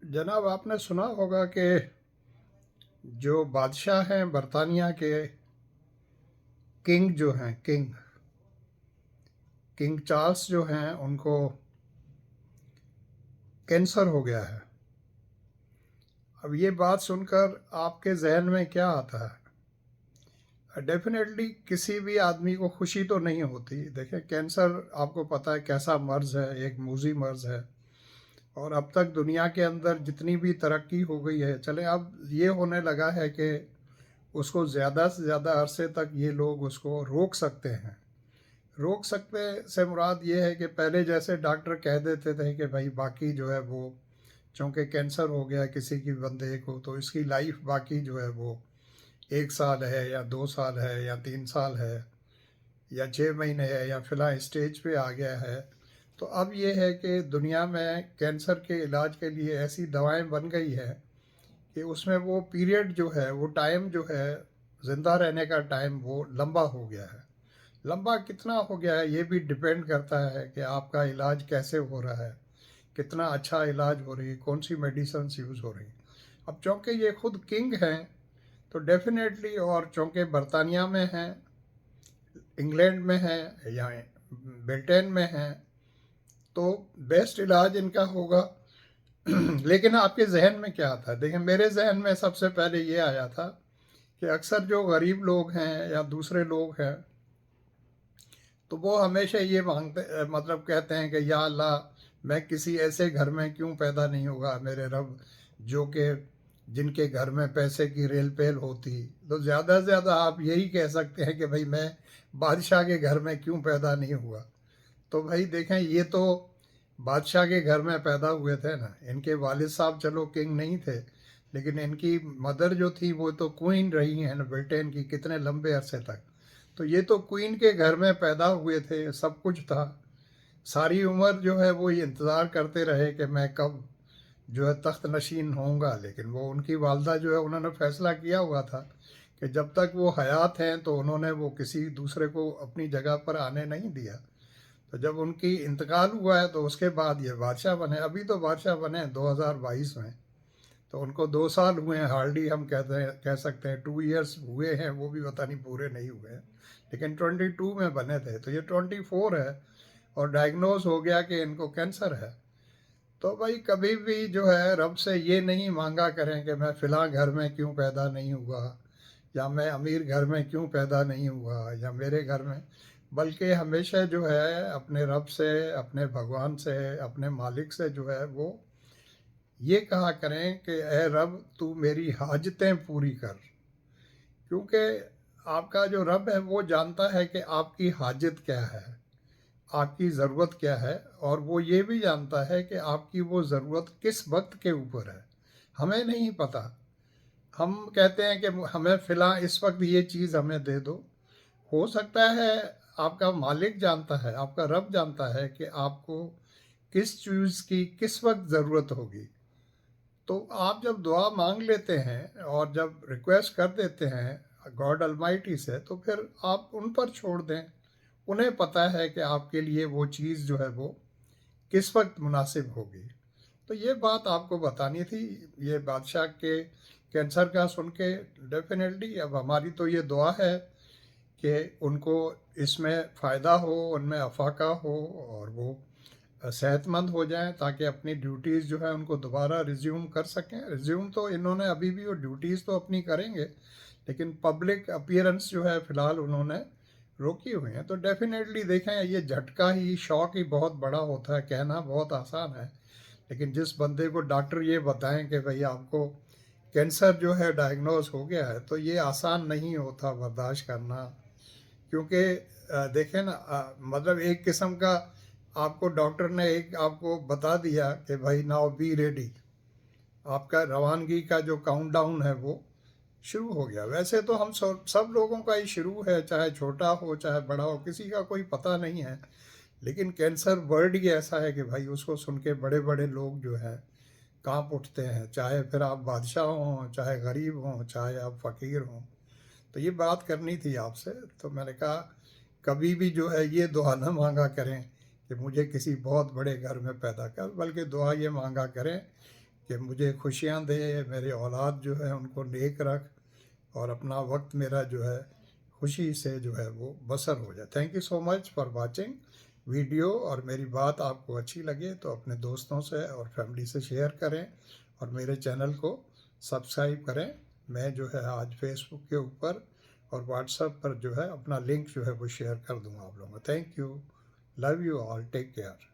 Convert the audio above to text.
जनाब, आपने सुना होगा कि जो बादशाह हैं बरतानिया के, किंग जो हैं, किंग चार्ल्स जो हैं, उनको कैंसर हो गया है। अब ये बात सुनकर आपके जहन में क्या आता है? डेफिनेटली किसी भी आदमी को खुशी तो नहीं होती। देखिए, कैंसर आपको पता है कैसा मर्ज़ है, एक मूजी मर्ज़ है। और अब तक दुनिया के अंदर जितनी भी तरक्की हो गई है, चले अब ये होने लगा है कि उसको ज़्यादा से ज़्यादा अरसे तक ये लोग उसको रोक सकते हैं। रोक सकते से मुराद ये है कि पहले जैसे डॉक्टर कह देते थे कि भाई बाकी जो है वो, चूँकि कैंसर हो गया किसी की बंदे को, तो इसकी लाइफ बाकी जो है वो 1 साल है या 2 साल है या 3 साल है या 6 महीने है या फ़िलहाल स्टेज पे आ गया है। तो अब ये है कि दुनिया में कैंसर के इलाज के लिए ऐसी दवाएं बन गई है कि उसमें वो पीरियड जो है, वो टाइम जो है, ज़िंदा रहने का टाइम वो लंबा हो गया है। लंबा कितना हो गया है ये भी डिपेंड करता है कि आपका इलाज कैसे हो रहा है, कितना अच्छा इलाज हो रही है, कौन सी मेडिसिन यूज़ हो रही है। अब चूँकि ये खुद किंग हैं, तो डेफिनेटली, और चूँकि बरतानिया में हैं, इंग्लैंड में हैं या ब्रिटेन में हैं, तो बेस्ट इलाज इनका होगा। लेकिन आपके जहन में क्या आता है? देखिए, मेरे जहन में सबसे पहले ये आया था कि अक्सर जो गरीब लोग हैं या दूसरे लोग हैं, तो वो हमेशा ये मांगते, मतलब कहते हैं कि या अल्लाह, मैं किसी ऐसे घर में क्यों पैदा नहीं होगा मेरे रब, जो कि जिनके घर में पैसे की रेल पेल होती। तो ज़्यादा से ज़्यादा आप यही कह सकते हैं कि भाई मैं बादशाह के घर में क्यों पैदा नहीं हुआ। तो भाई देखें, ये तो बादशाह के घर में पैदा हुए थे ना। इनके वालिद साहब चलो किंग नहीं थे, लेकिन इनकी मदर जो थी वो तो क्वीन रही हैं ना ब्रिटेन की, कितने लंबे अरसे तक। तो ये तो क्वीन के घर में पैदा हुए थे, सब कुछ था। सारी उम्र जो है वो ये इंतज़ार करते रहे कि मैं कब जो है तख्त नशीन होऊंगा। लेकिन वो उनकी वालदा जो है, उन्होंने फैसला किया हुआ था कि जब तक वो हयात हैं तो उन्होंने वो किसी दूसरे को अपनी जगह पर आने नहीं दिया। तो जब उनकी इंतकाल हुआ है तो उसके बाद ये बादशाह बने। अभी तो बादशाह बने 2022 में, तो उनको 2 साल हुए हैं हार्डली, हम कहते हैं, कह सकते हैं 2 इयर्स हुए हैं, वो भी पता नहीं पूरे नहीं हुए हैं। लेकिन 22 में बने थे, तो ये 24 है और डायग्नोज हो गया कि इनको कैंसर है। तो भाई कभी भी जो है रब से ये नहीं मांगा करें कि मैं फ़िलहाल घर में क्यों पैदा नहीं हुआ, या मैं अमीर घर में क्यों पैदा नहीं हुआ, या मेरे घर में। बल्कि हमेशा जो है अपने रब से, अपने भगवान से, अपने मालिक से जो है वो ये कहा करें कि ए रब, तू मेरी हाजतें पूरी कर। क्योंकि आपका जो रब है वो जानता है कि आपकी हाजत क्या है, आपकी ज़रूरत क्या है, और वो ये भी जानता है कि आपकी वो ज़रूरत किस वक्त के ऊपर है। हमें नहीं पता। हम कहते हैं कि हमें फ़िलहाल इस वक्त ये चीज़ हमें दे दो। हो सकता है आपका मालिक जानता है, आपका रब जानता है कि आपको किस चीज़ की किस वक्त ज़रूरत होगी। तो आप जब दुआ मांग लेते हैं और जब रिक्वेस्ट कर देते हैं गॉड अलमाइटी से, तो फिर आप उन पर छोड़ दें। उन्हें पता है कि आपके लिए वो चीज़ जो है वो किस वक्त मुनासिब होगी। तो ये बात आपको बतानी थी। ये बादशाह के कैंसर का सुन के डेफिनेटली अब हमारी तो ये दुआ है कि उनको इसमें फ़ायदा हो, उनमें अफाका हो, और वो सेहतमंद हो जाएं, ताकि अपनी ड्यूटीज़ जो है उनको दोबारा रिज्यूम कर सकें। रिज्यूम तो इन्होंने अभी भी, वो ड्यूटीज़ तो अपनी करेंगे, लेकिन पब्लिक अपीयरेंस जो है फ़िलहाल उन्होंने रोकी हुई है। तो डेफिनेटली देखें, ये झटका ही, शौक ही बहुत बड़ा होता है। कहना बहुत आसान है, लेकिन जिस बंदे को डॉक्टर ये बताएं कि भाई आपको कैंसर जो है डायग्नोज हो गया है, तो ये आसान नहीं होता बर्दाश्त करना। क्योंकि देखें ना, मतलब एक किस्म का आपको डॉक्टर ने एक आपको बता दिया कि भाई नाउ बी रेडी, आपका रवानगी का जो काउंटडाउन है वो शुरू हो गया। वैसे तो हम सब लोगों का ही शुरू है, चाहे छोटा हो चाहे बड़ा हो, किसी का कोई पता नहीं है। लेकिन कैंसर वर्ड ही ऐसा है कि भाई उसको सुन के बड़े बड़े लोग जो हैं कांप उठते हैं, चाहे फिर आप बादशाह हों, चाहे गरीब हों, चाहे आप फ़कीर हों। तो ये बात करनी थी आपसे। तो मैंने कहा कभी भी जो है ये दुआ ना मांगा करें कि मुझे किसी बहुत बड़े घर में पैदा कर, बल्कि दुआ ये मांगा करें کہ مجھے خوشیاں دے، میرے اولاد جو ہے ان کو نیک رکھ، اور اپنا وقت میرا جو ہے خوشی سے جو ہے وہ بسر ہو جائے. Thank you so much for watching video. اور میری بات آپ کو اچھی لگے تو اپنے دوستوں سے اور فیملی سے شیئر کریں، اور میرے چینل کو سبسکرائب کریں. میں جو ہے آج فیس بک کے اوپر اور واٹس ایپ پر جو ہے اپنا لنک جو ہے وہ شیئر کر دوں گا آپ لوگوں کو. Thank you. Love you all. Take care.